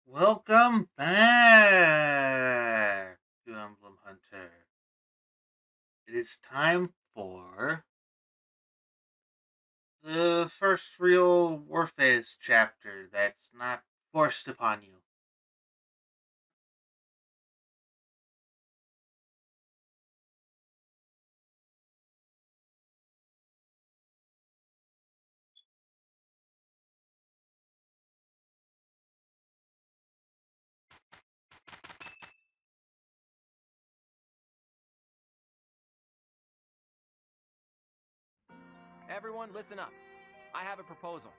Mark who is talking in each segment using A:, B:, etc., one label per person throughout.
A: Welcome back to Emblem Hunter. It is time for the first real Warface chapter that's not forced upon you.
B: Everyone, listen up. I have a proposal.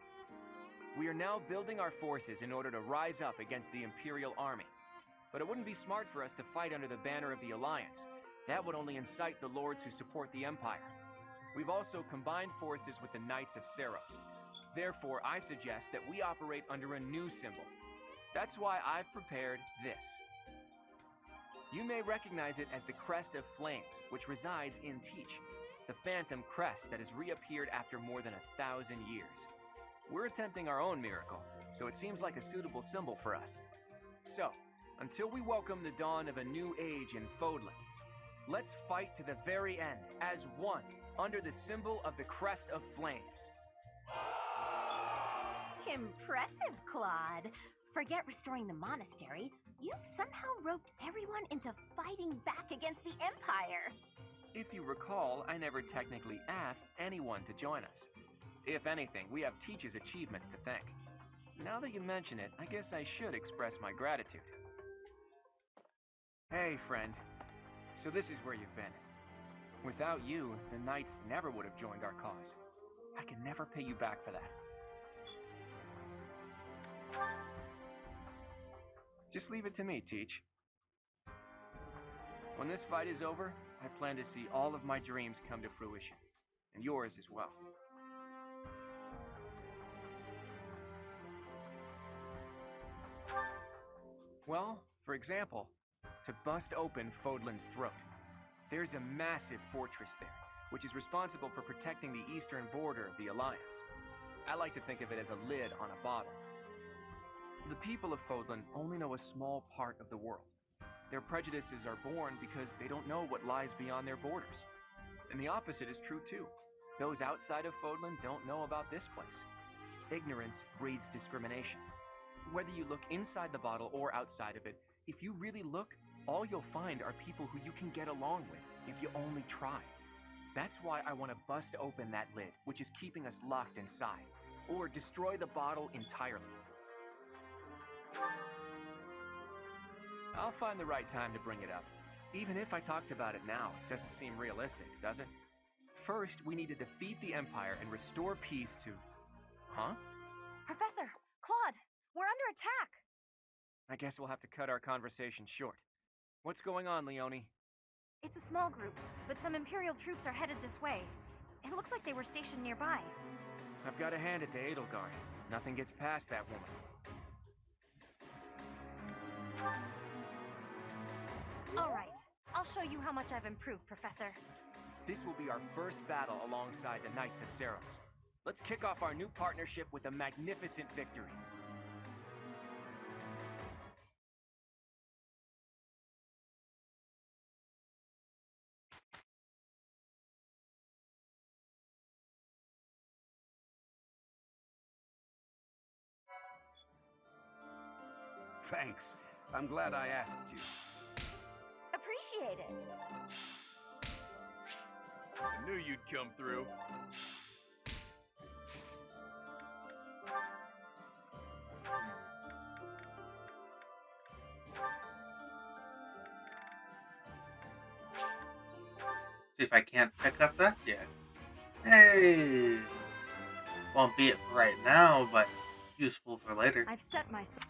B: We are now building our forces in order to rise up against the Imperial Army. But it wouldn't be smart for us to fight under the banner of the Alliance. That would only incite the lords who support the Empire. We've also combined forces with the Knights of Seros. Therefore, I suggest that we operate under a new symbol. That's why I've prepared this. You may recognize it as the Crest of Flames, which resides in Teach, the phantom crest that has reappeared after more than 1,000 years. We're attempting our own miracle, so it seems like a suitable symbol for us. So, until we welcome the dawn of a new age in Fodlan, let's fight to the very end as one under the symbol of the Crest of Flames.
C: Impressive, Claude. Forget restoring the monastery. You've somehow roped everyone into fighting back against the Empire.
B: If you recall, I never technically asked anyone to join us. If anything, we have Teach's achievements to thank. Now that you mention it, I guess I should express my gratitude. Hey, friend. So this is where you've been. Without you, the Knights never would have joined our cause. I can never pay you back for that. Just leave it to me, Teach. When this fight is over, I plan to see all of my dreams come to fruition, and yours as well. Well, for example, to bust open Fodlan's throat. There's a massive fortress there, which is responsible for protecting the eastern border of the Alliance. I like to think of it as a lid on a bottle. The people of Fodlan only know a small part of the world. Their prejudices are born because they don't know what lies beyond their borders. And the opposite is true too. Those outside of Fodlan don't know about this place. Ignorance breeds discrimination. Whether you look inside the bottle or outside of it, if you really look, all you'll find are people who you can get along with if you only try. That's why I want to bust open that lid, which is keeping us locked inside, or destroy the bottle entirely. I'll find the right time to bring it up. Even if I talked about it now, it doesn't seem realistic, does it? First, we need to defeat the Empire and restore peace to... Huh?
C: Professor, Claude, we're under attack.
B: I guess we'll have to cut our conversation short. What's going on, Leone?
C: It's a small group, but some Imperial troops are headed this way. It looks like they were stationed nearby.
B: I've got to hand it to Edelgard. Nothing gets past that woman.
C: All right, I'll show you how much I've improved, Professor.
B: This will be our first battle alongside the Knights of Seros. Let's kick off our new partnership with a magnificent victory.
D: Thanks. I'm glad I asked you.
C: Appreciate it.
E: I knew you'd come through.
A: See if I can't pick up that yet. Hey! Won't be it for right now, but useful for later.
C: I've set myself.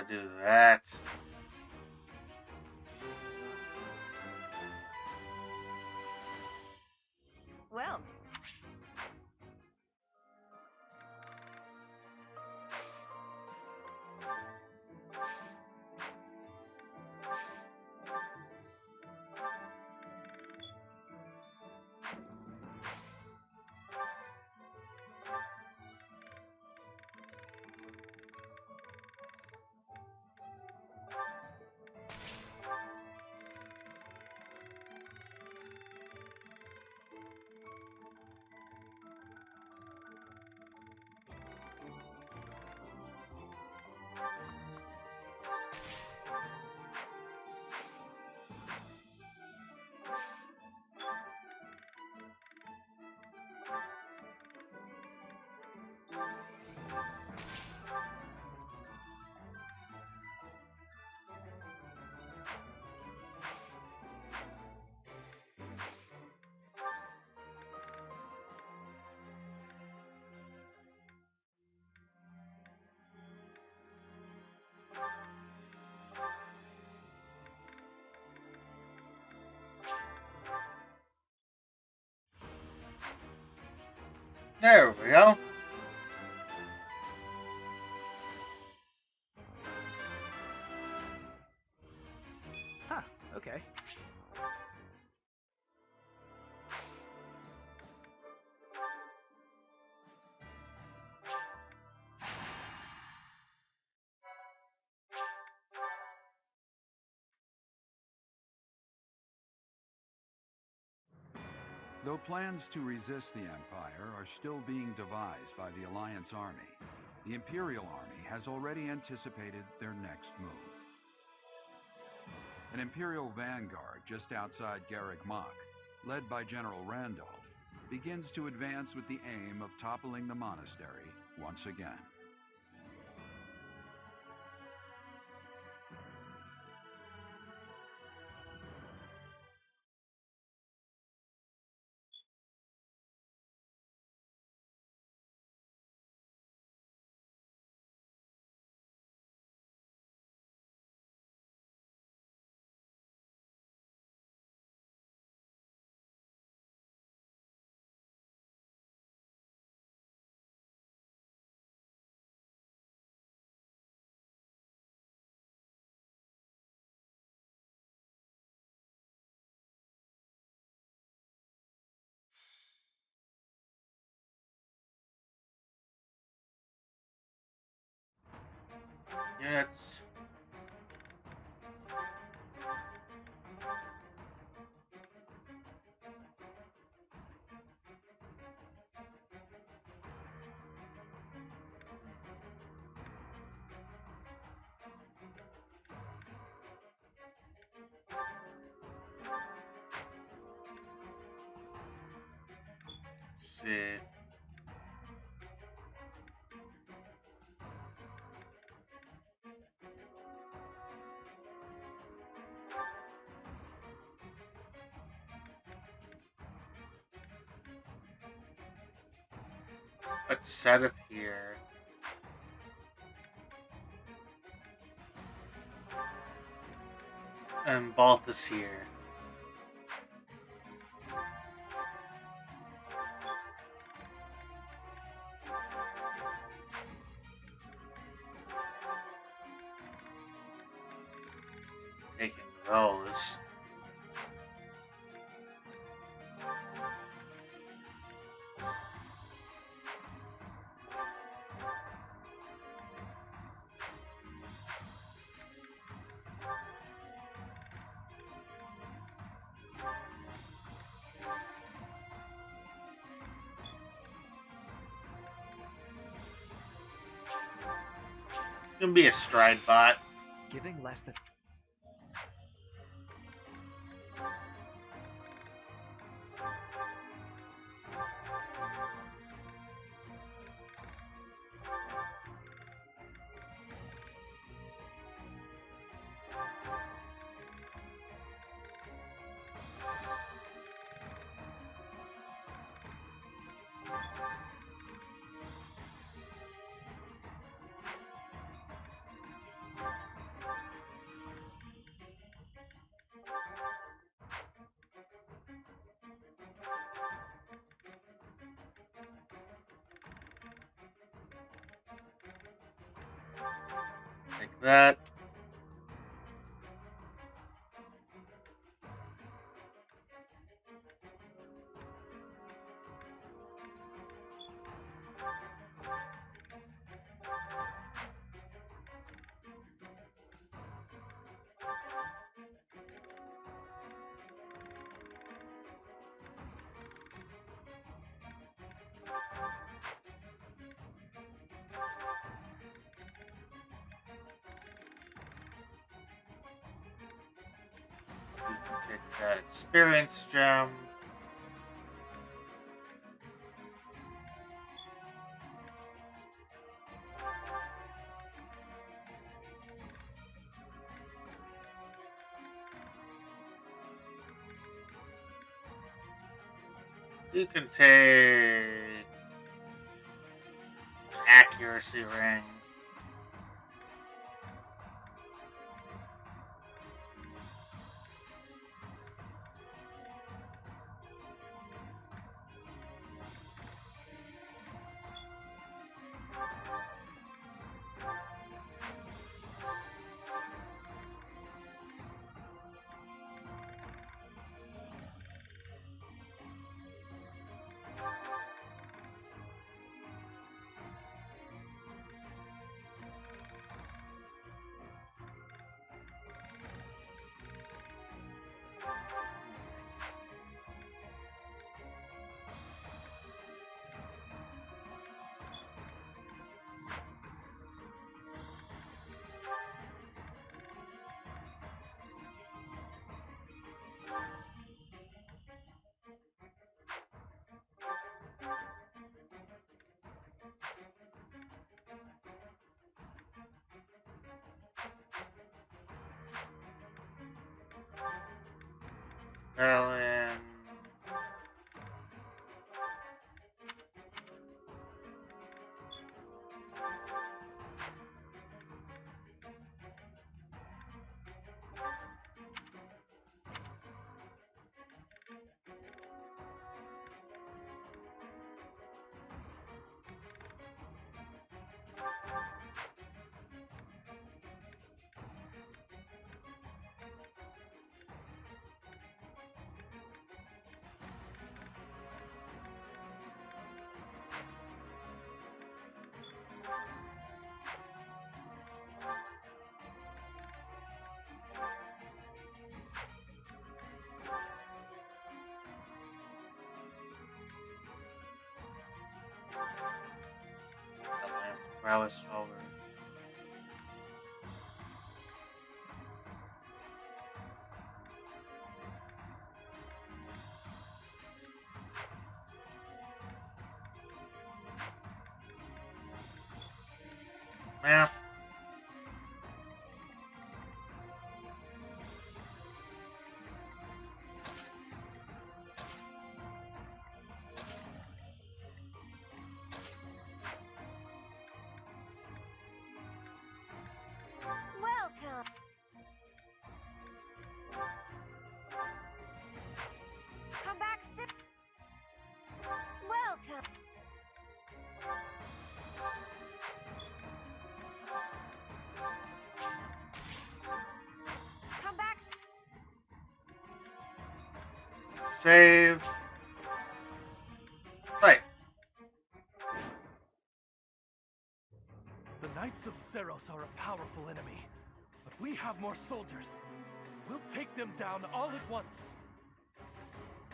A: do that.
C: Well,
A: There we go.
D: Huh, okay. Though plans to resist the Empire are still being devised by the Alliance Army, the Imperial Army has already anticipated their next move. An Imperial vanguard just outside Garreg Mach, led by General Randolph, begins to advance with the aim of toppling the monastery once again.
A: Units. See. Put Seth here. And Balthus here. Taking those. Gonna be a stride bot.
B: Giving less than...
A: That. You can take that experience gem. You can take an accuracy ring. Ellen. Prowess forward. Map.
C: Welcome. Come back soon. Welcome. Come back.
A: Save. Right.
E: The Knights of Seros are a powerful enemy, but we have more soldiers. We'll take them down all at once.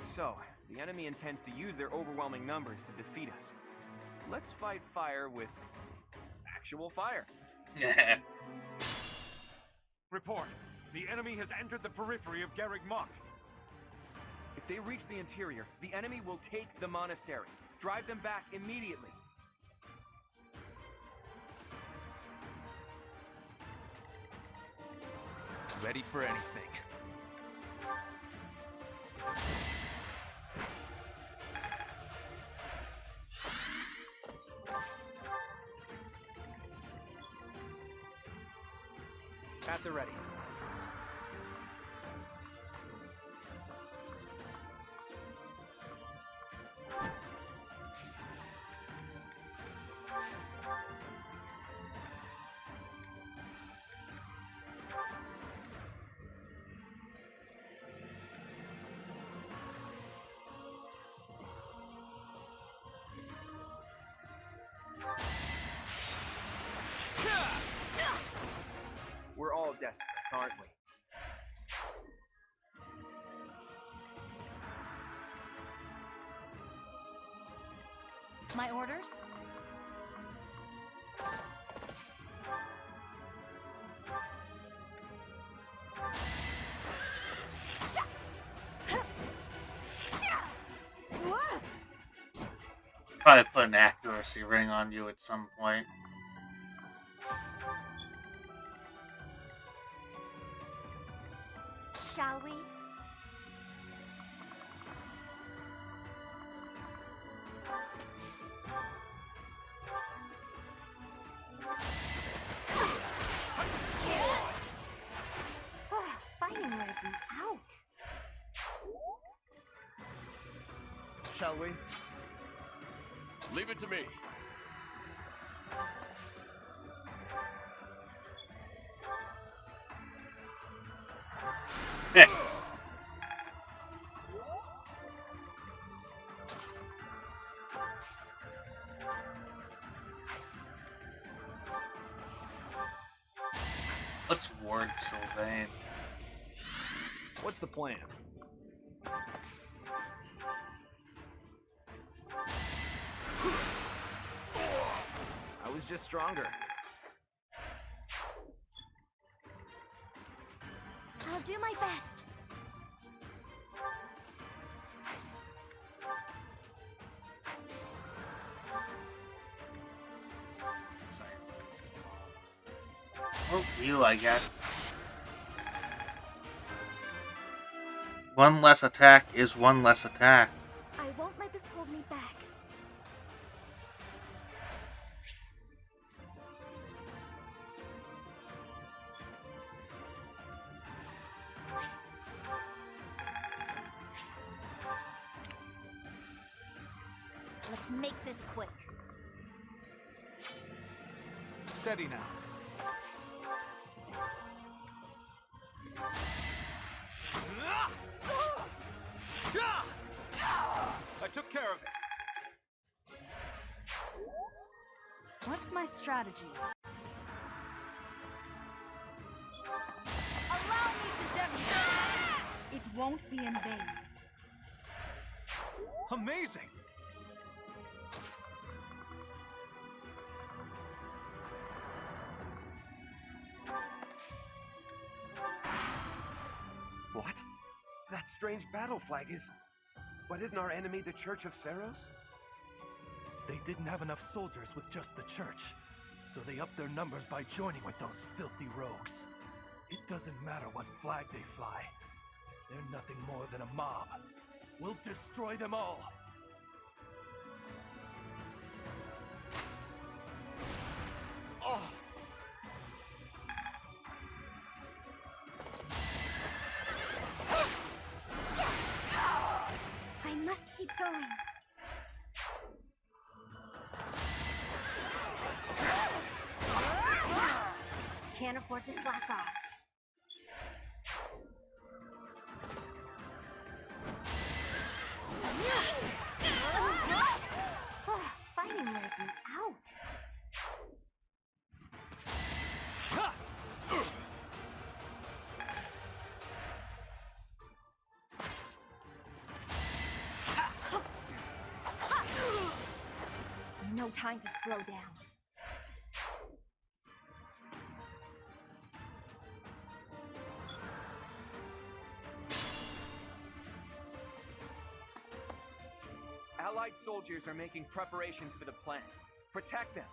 B: So, the enemy intends to use their overwhelming numbers to defeat us. Let's fight fire with actual fire.
A: Yeah.
E: Report. The enemy has entered the periphery of Garreg Mach.
B: If they reach the interior, the enemy will take the monastery. Drive them back immediately.
E: Ready for anything.
B: At the ready. desperate, aren't we?
C: My orders?
A: Probably put an accuracy ring on you at some point.
C: Shall we? Fighting wears me out.
E: Shall we?
F: Leave it to me.
A: Heh. Let's ward Sylvain.
B: What's the plan? I was just stronger.
C: I'll do my best.
A: Sorry. Oh, you, I guess. One less attack is one less attack.
C: I won't let this hold me back. Let's make this quick.
E: Steady now.
F: I took care of it.
C: What's my strategy? Allow me to demonstrate! It won't be in vain.
E: Amazing!
G: What? That strange battle flag is... But isn't our enemy the Church of Seros?
E: They didn't have enough soldiers with just the church, so they upped their numbers by joining with those filthy rogues. It doesn't matter what flag they fly. They're nothing more than a mob. We'll destroy them all. Oh!
C: I must keep going. Can't afford to slack off. Fighting wears me out. No time to slow down.
B: Allied soldiers are making preparations for the plan. Protect them.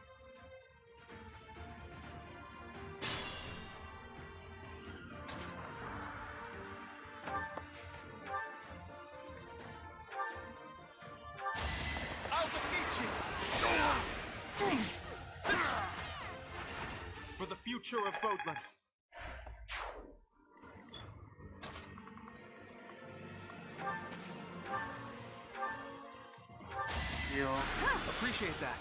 F: I'll defeat you! For the future of Vodland.
A: Heal.
E: Appreciate that.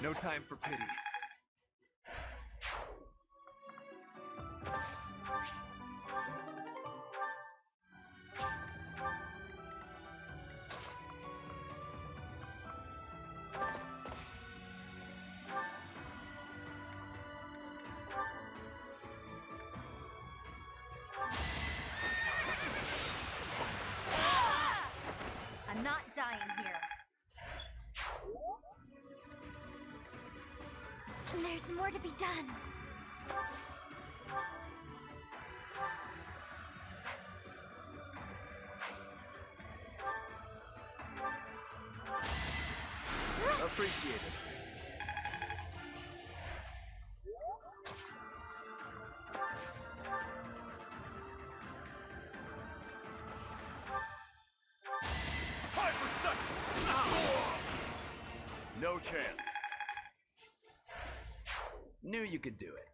E: No time for pity.
C: I'm not dying here. There's more to be done.
E: Appreciated.
F: Time for such.
E: No chance. Knew you could do it.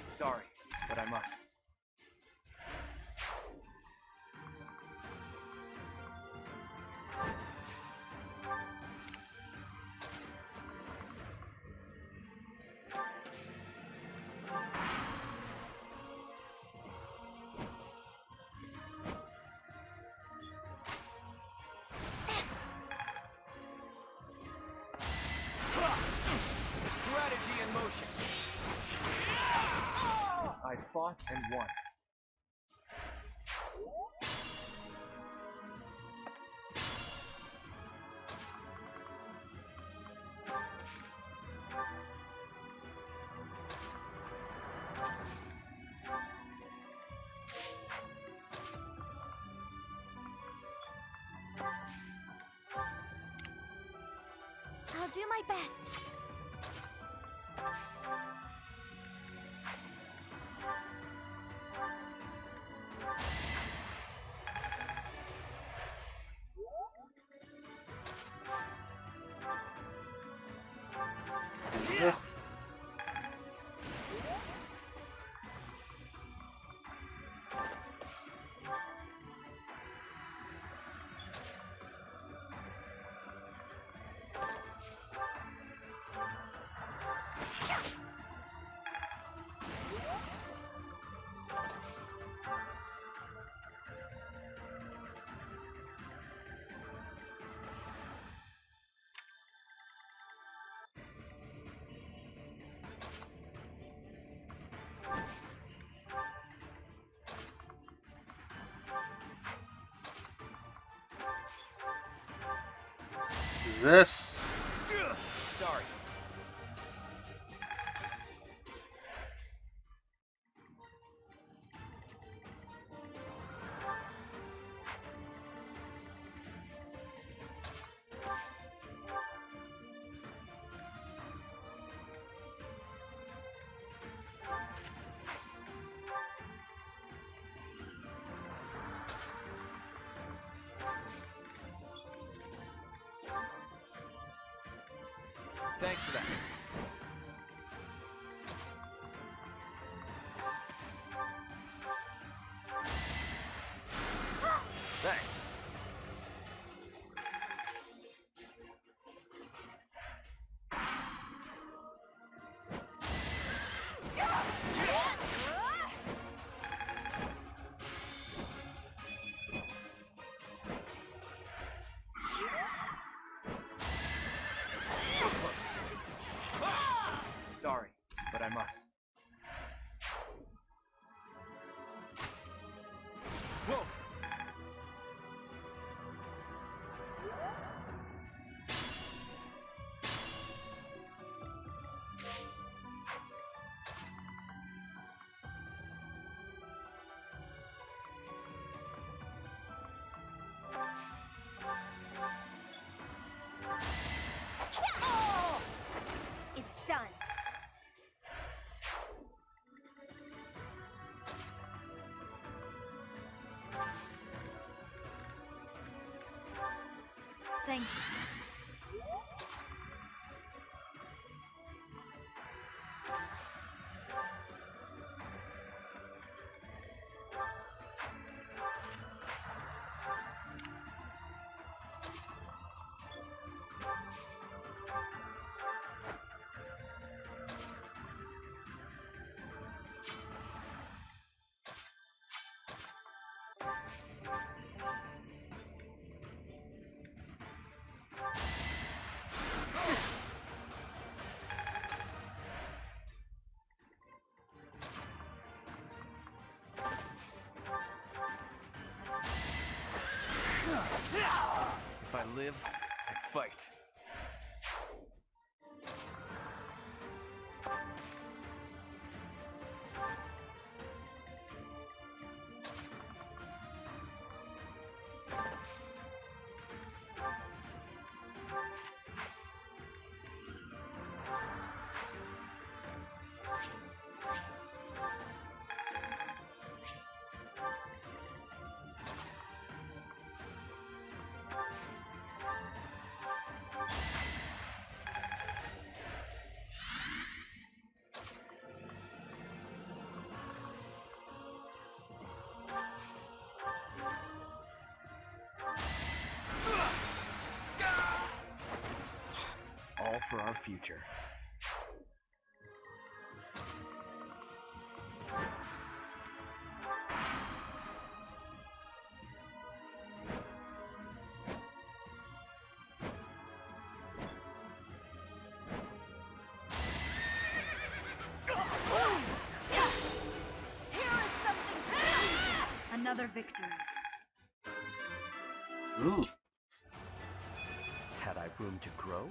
B: Sorry, but I must. Strategy in motion. I fought and won.
C: I'll do my best.
A: This. This.
B: Sorry. Thanks for that. Thanks. So close. Sorry, but I must. Whoa!
C: Thank you.
B: If I live, I fight. All for our future.
C: Here is something to another victory.
A: Ooh.
B: Had I room to grow?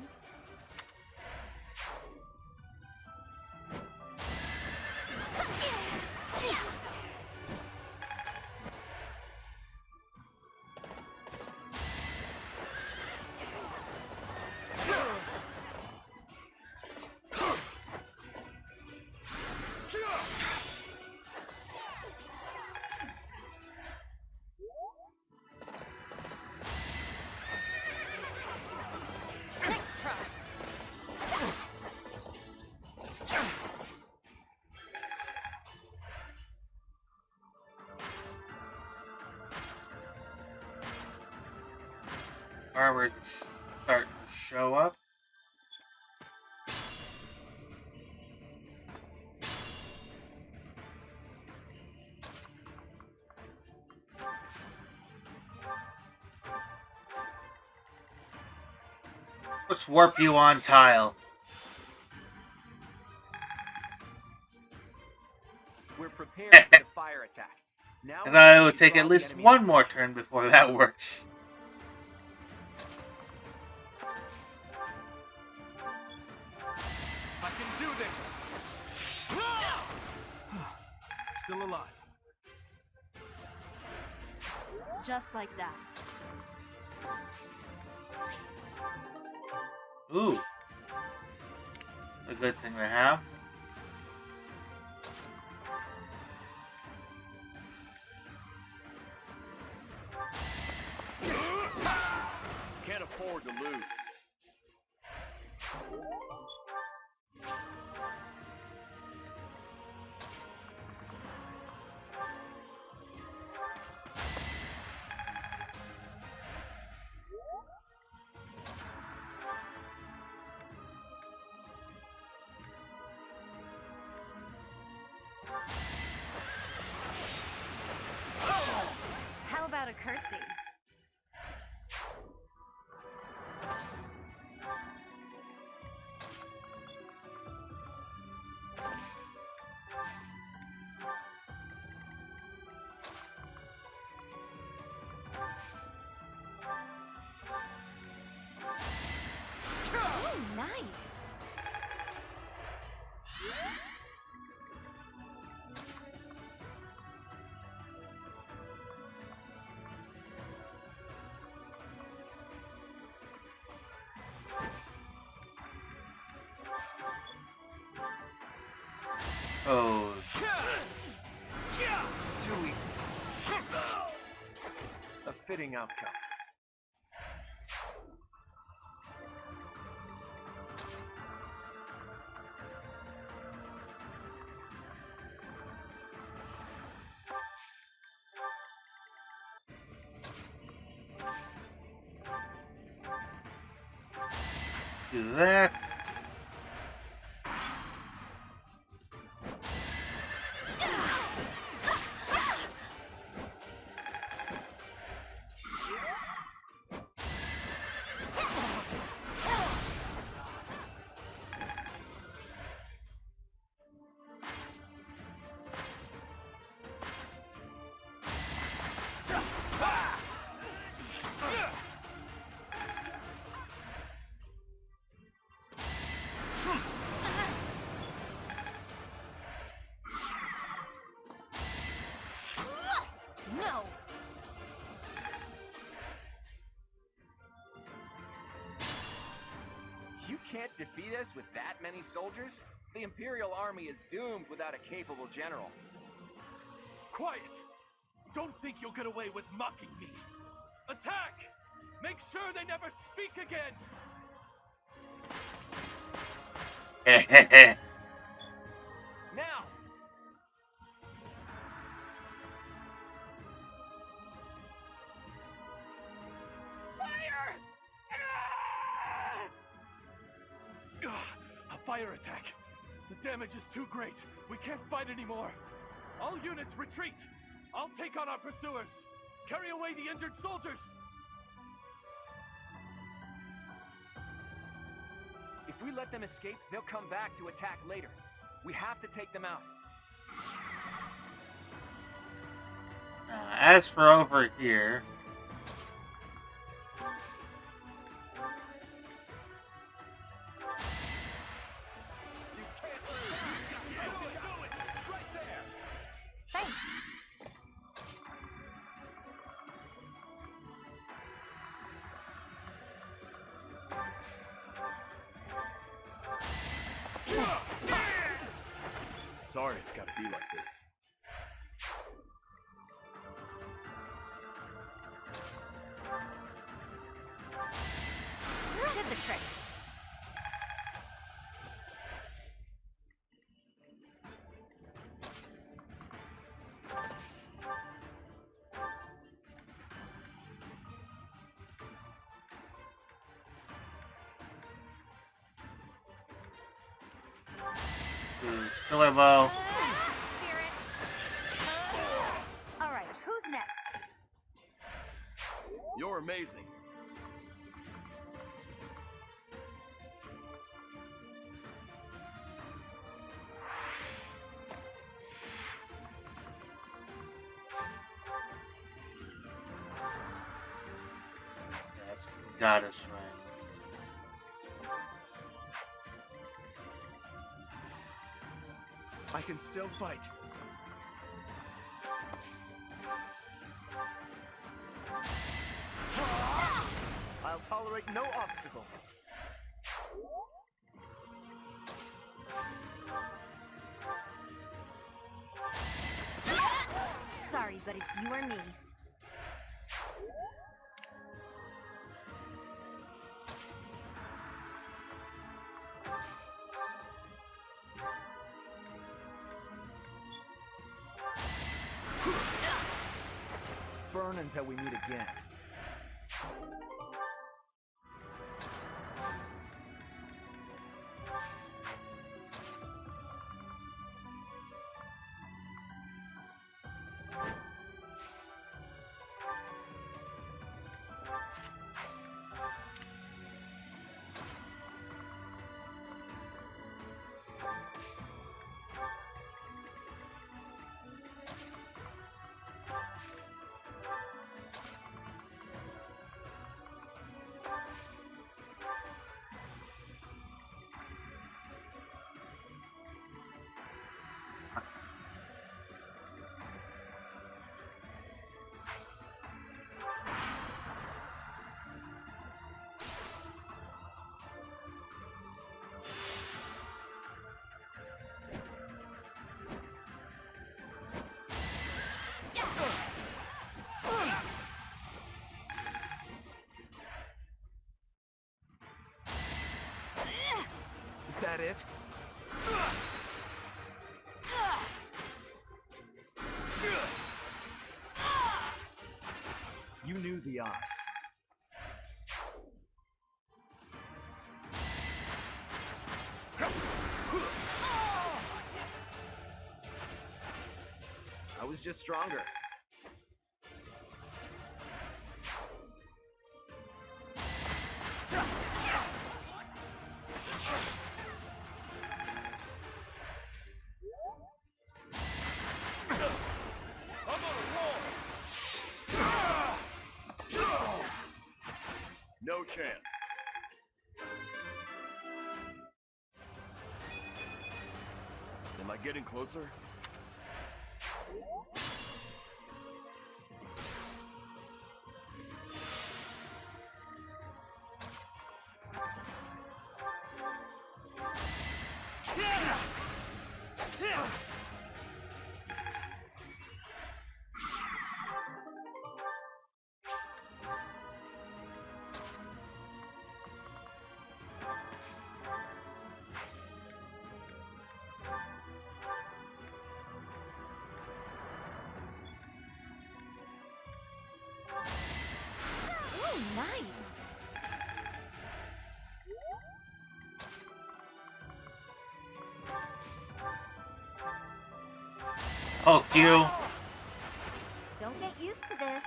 C: Nice try.
A: Armor starting to show up. Let's warp you on tile.
B: We're prepared for the fire attack. Now
A: And then it would
B: we
A: take
B: draw
A: at
B: the
A: least
B: enemy's
A: one more
B: attention.
A: turn before that works.
E: I can do this! Still alive.
C: Just like that.
A: Ooh. A good thing to have.
F: Can't afford to lose.
C: How about a curtsy? Ooh, nice.
A: Oh.
B: Too easy. A fitting outcome.
A: do that.
C: No!
B: You can't defeat us with that many soldiers? The Imperial Army is doomed without a capable general.
E: Quiet! Don't think you'll get away with mocking me. Attack! Make sure they never speak again!
B: Now! Fire!
E: A fire attack! The damage is too great. We can't fight anymore. All units retreat! I'll take on our pursuers! Carry away the injured soldiers!
B: If we let them escape, they'll come back to attack later. We have to take them out.
A: As for over here,
C: Thanks.
F: Sorry it's gotta be like this.
C: Did the trick.
A: killer bow.
C: Spirit. All right, who's next?
F: You're amazing.
A: That's goddess right.
G: I can still fight. I'll tolerate no obstacle.
C: Sorry, but it's you or me.
B: Burn until we meet again. Is that it?
F: You knew the odds.
B: just stronger.
F: No chance. Am I getting closer?
C: Ooh, nice.
A: Poke you.
C: Don't get used to this.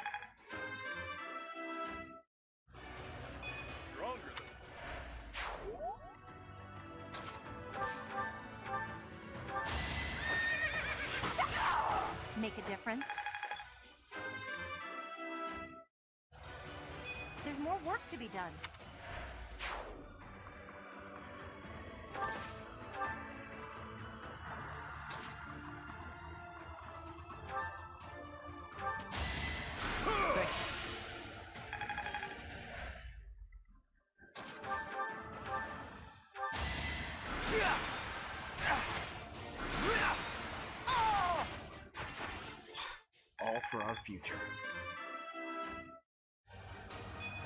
F: Stronger
C: Make a difference. There's more work to be done.
B: All for our future.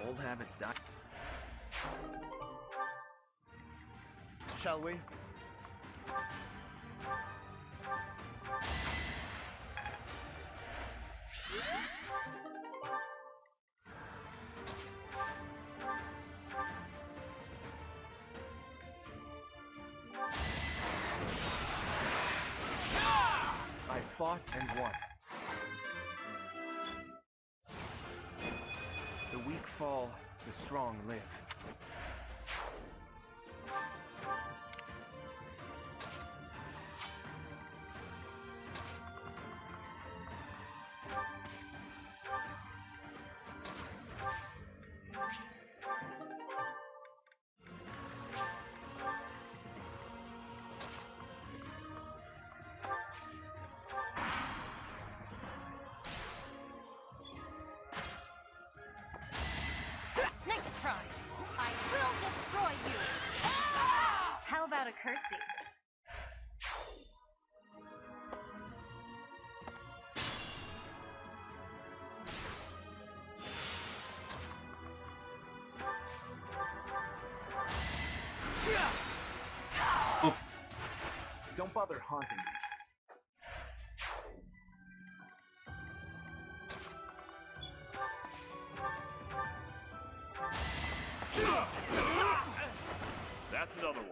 B: Old habits die.
G: Shall we?
B: I fought and won. The weak fall, the strong live.
C: Nice try. I will destroy you. How about a curtsy?
B: Don't bother haunting me.
F: That's another one.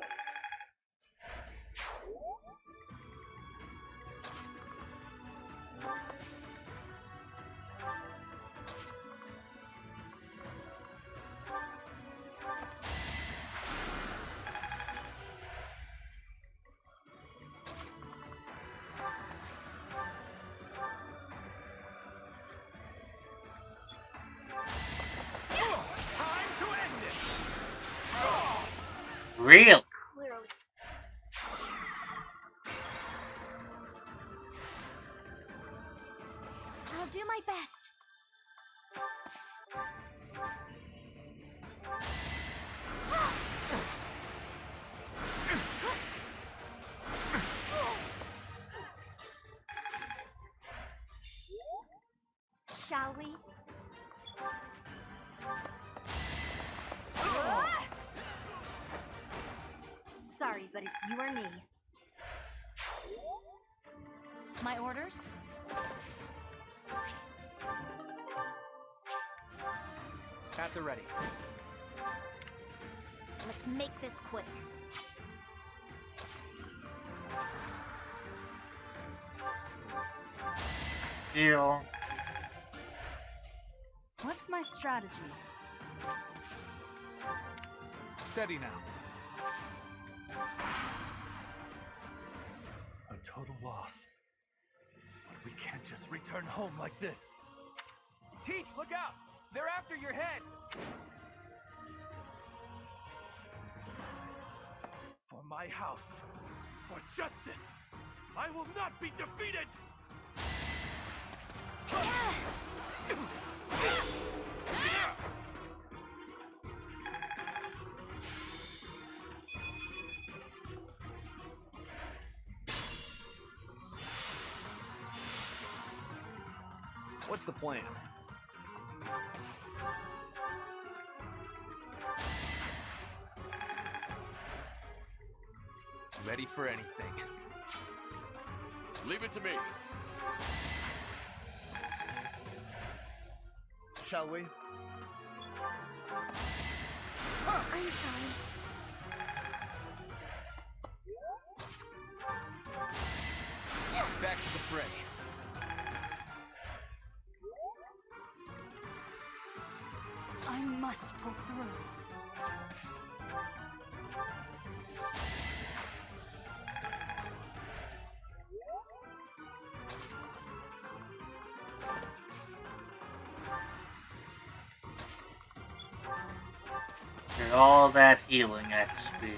E: Time to end this!
A: Real.
C: Clearly. I'll do my best. Shall we? Sorry, but it's you or me. My orders?
B: At the ready.
C: Let's make this quick.
A: Heal.
H: What's my strategy?
E: Steady now. A total loss. But we can't just return home like this.
B: Teach, look out! They're after your head!
E: For my house, for justice, I will not be defeated!
B: What's the plan?
E: Ready for anything.
F: Leave it to me.
I: Shall we?
H: I'm sorry.
B: Back to the fray.
H: I must pull through.
A: Get all that healing XP.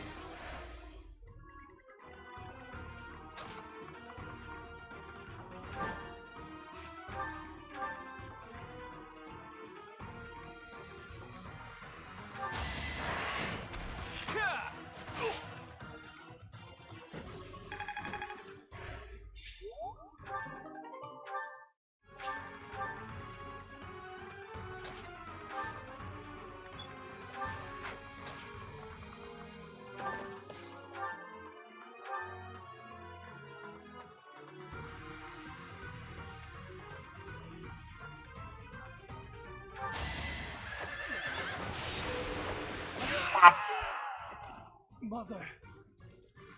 E: Mother,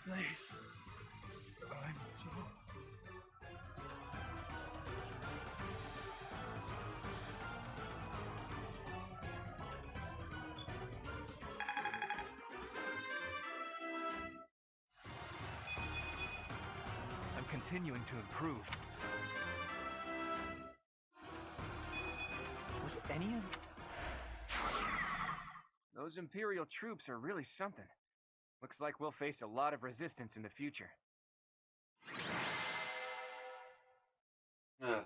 E: please. I'm so... I'm continuing to improve.
B: Was any of... Those Imperial troops are really something. Looks like we'll face a lot of resistance in the future.
A: Ugh.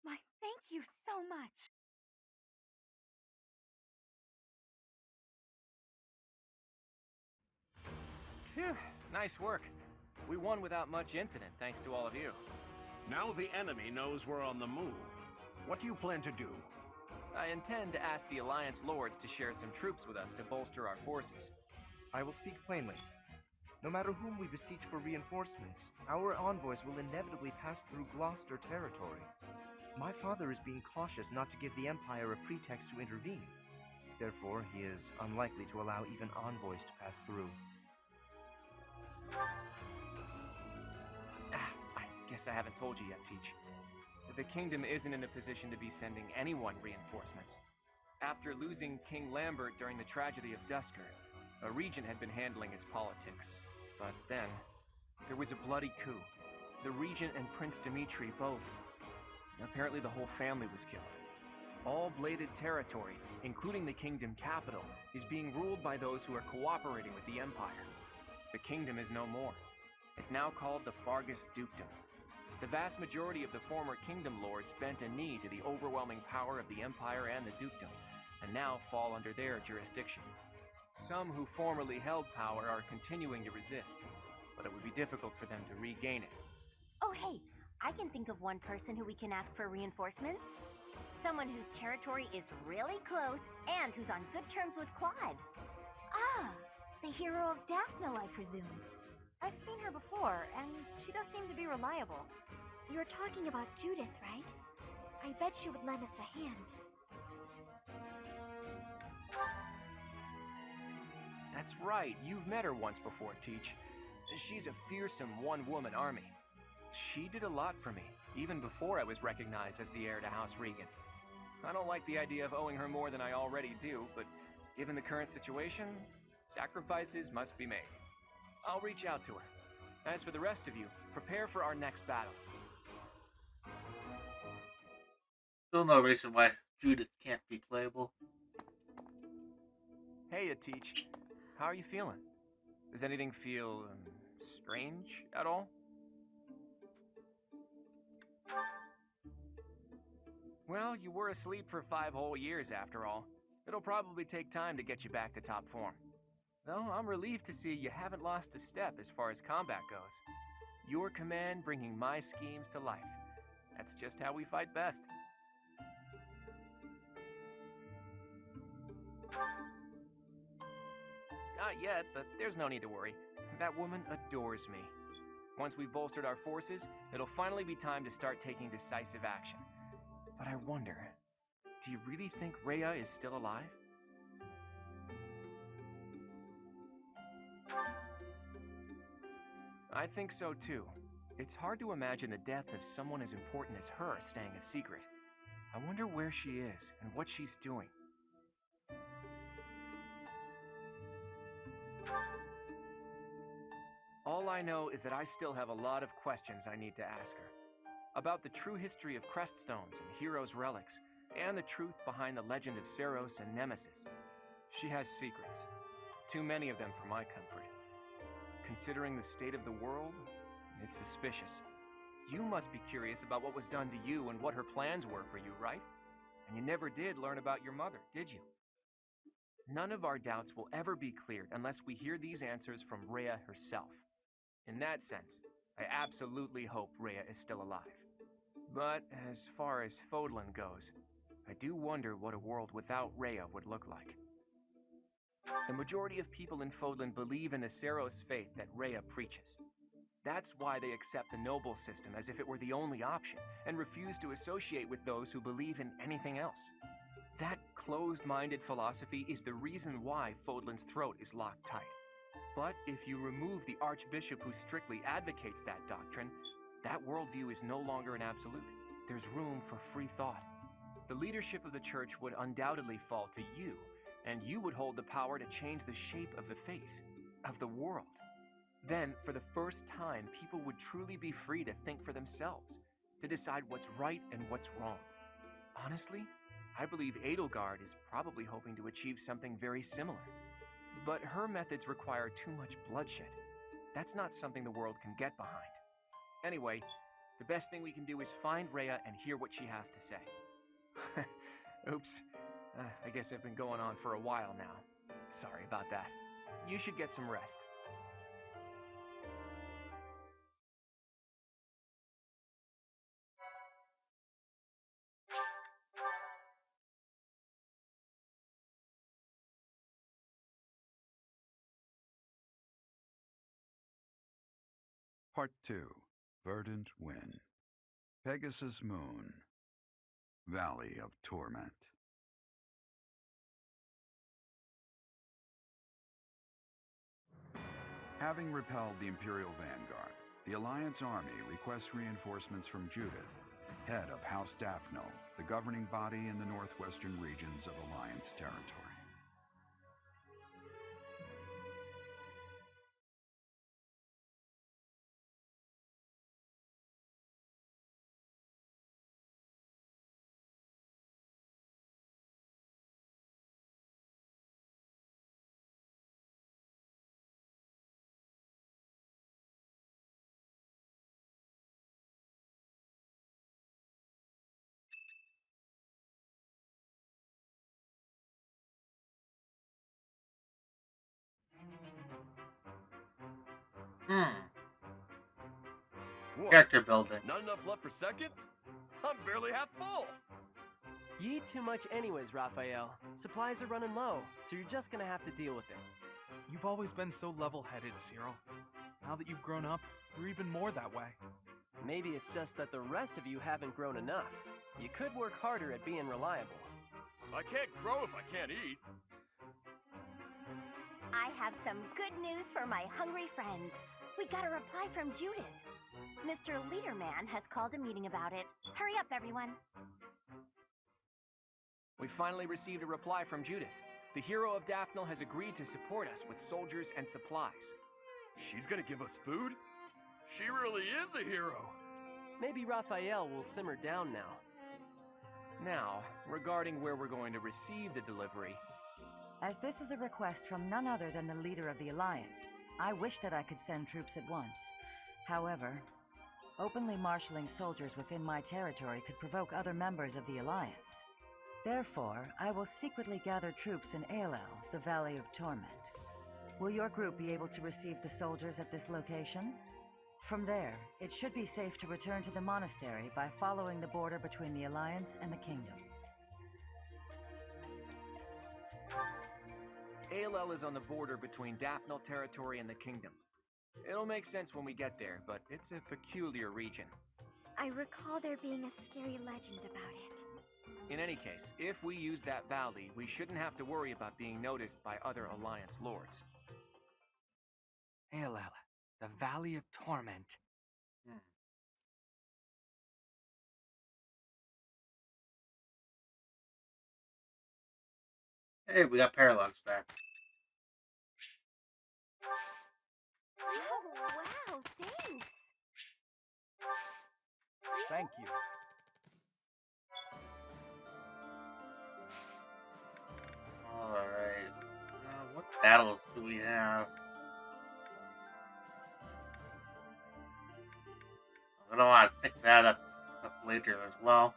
H: My thank you so much.
B: Phew, nice work. We won without much incident, thanks to all of you.
J: Now the enemy knows we're on the move. What do you plan to do?
B: I intend to ask the Alliance Lords to share some troops with us to bolster our forces.
I: I will speak plainly. No matter whom we beseech for reinforcements, our envoys will inevitably pass through Gloucester territory. My father is being cautious not to give the Empire a pretext to intervene. Therefore, he is unlikely to allow even envoys to pass through.
B: I guess I haven't told you yet, Teach. The kingdom isn't in a position to be sending anyone reinforcements. After losing King Lambert during the tragedy of Dusker, a regent had been handling its politics. But then, there was a bloody coup. The regent and Prince Dimitri both. Apparently the whole family was killed. All bladed territory, including the kingdom capital, is being ruled by those who are cooperating with the Empire. The kingdom is no more. It's now called the Fargus Dukedom. The vast majority of the former kingdom lords bent a knee to the overwhelming power of the Empire and the Dukedom, and now fall under their jurisdiction. Some who formerly held power are continuing to resist, but it would be difficult for them to regain it.
C: Oh, hey, I can think of one person who we can ask for reinforcements. Someone whose territory is really close and who's on good terms with Claude.
H: Ah, the hero of Daphne, I presume. I've seen her before, and she does seem to be reliable. You're talking about Judith, right? I bet she would lend us a hand.
B: That's right, you've met her once before, Teach. She's a fearsome one-woman army. She did a lot for me, even before I was recognized as the heir to House Regan. I don't like the idea of owing her more than I already do, but given the current situation, sacrifices must be made. I'll reach out to her. As for the rest of you, prepare for our next battle.
A: Still no reason why Judith can't be playable.
B: Hey, Teach. How are you feeling? Does anything feel strange at all? Well, you were asleep for 5 whole years after all. It'll probably take time to get you back to top form. Though I'm relieved to see you haven't lost a step as far as combat goes. Your command bringing my schemes to life. That's just how we fight best. Not yet, but there's no need to worry. That woman adores me. Once we've bolstered our forces, it'll finally be time to start taking decisive action. But I wonder, do you really think Rhea is still alive? I think so too. It's hard to imagine the death of someone as important as her staying a secret. I wonder where she is and what she's doing. All I know is that I still have a lot of questions I need to ask her. About the true history of Creststones and Heroes' relics, and the truth behind the legend of Seros and Nemesis. She has secrets. Too many of them for my comfort. Considering the state of the world, it's suspicious. You must be curious about what was done to you and what her plans were for you, right? And you never did learn about your mother, did you? None of our doubts will ever be cleared unless we hear these answers from Rhea herself. In that sense, I absolutely hope Rhea is still alive. But as far as Fodlan goes, I do wonder what a world without Rhea would look like. The majority of people in Fodlan believe in the Seros faith that Rhea preaches. That's why they accept the noble system as if it were the only option, and refuse to associate with those who believe in anything else. That closed-minded philosophy is the reason why Fodlan's throat is locked tight. But if you remove the Archbishop who strictly advocates that doctrine, that worldview is no longer an absolute. There's room for free thought. The leadership of the Church would undoubtedly fall to you, and you would hold the power to change the shape of the faith, of the world. Then, for the first time, people would truly be free to think for themselves, to decide what's right and what's wrong. Honestly, I believe Edelgard is probably hoping to achieve something very similar. But her methods require too much bloodshed. That's not something the world can get behind. Anyway, the best thing we can do is find Rhea and hear what she has to say. Oops. I guess I've been going on for a while now. Sorry about that. You should get some rest.
D: Part 2. Verdant Wind. Pegasus Moon. Valley of Torment. Having repelled the Imperial Vanguard, the Alliance Army requests reinforcements from Judith, head of House Daphno, the governing body in the northwestern regions of Alliance territory.
F: What?
A: Character building.
F: Not enough left for seconds? I'm barely half full.
K: You eat too much anyways, Raphael. Supplies are running low, so you're just gonna have to deal with it.
L: You've always been so level-headed, Cyril. Now that you've grown up, you're even more that way.
K: Maybe it's just that the rest of you haven't grown enough. You could work harder at being reliable.
F: I can't grow if I can't eat.
C: I have some good news for my hungry friends. We got a reply from Judith. Mr. Leaderman has called a meeting about it. Hurry up, everyone.
B: We finally received a reply from Judith. The hero of Daphnel has agreed to support us with soldiers and supplies.
F: She's gonna give us food? She really is a hero.
K: Maybe Raphael will simmer down now.
B: Now, regarding where we're going to receive the delivery.
M: As this is a request from none other than the leader of the Alliance, I wish that I could send troops at once. However, openly marshaling soldiers within my territory could provoke other members of the Alliance. Therefore, I will secretly gather troops in Aelel, the Valley of Torment. Will your group be able to receive the soldiers at this location? From there, it should be safe to return to the monastery by following the border between the Alliance and the Kingdom.
B: Aelel is on the border between Daphnel territory and the Kingdom. It'll make sense when we get there, but it's a peculiar region.
H: I recall there being a scary legend about it.
B: In any case, if we use that valley, we shouldn't have to worry about being noticed by other Alliance lords.
N: Aelel, the Valley of Torment.
A: Hey, we got Parallax back.
C: Oh, wow, thanks.
I: Thank you.
A: Alright. What battles do we have? I'm gonna want to pick that up later as well.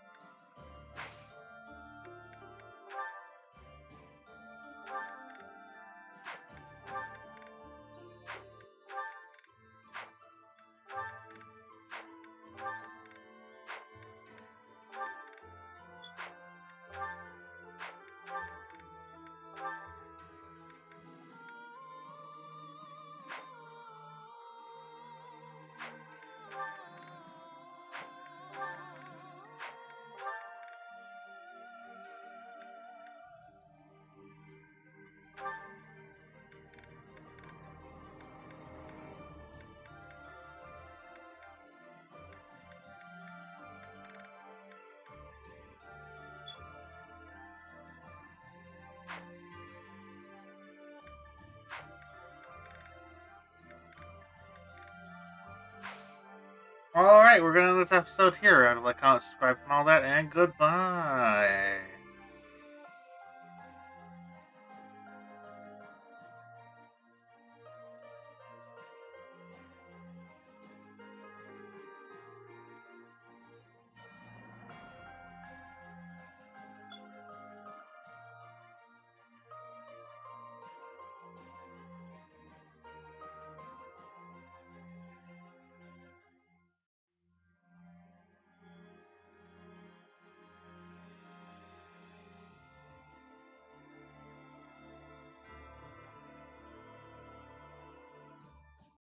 A: Alright, we're gonna end this episode here. Like, comment, subscribe, and all that, and goodbye.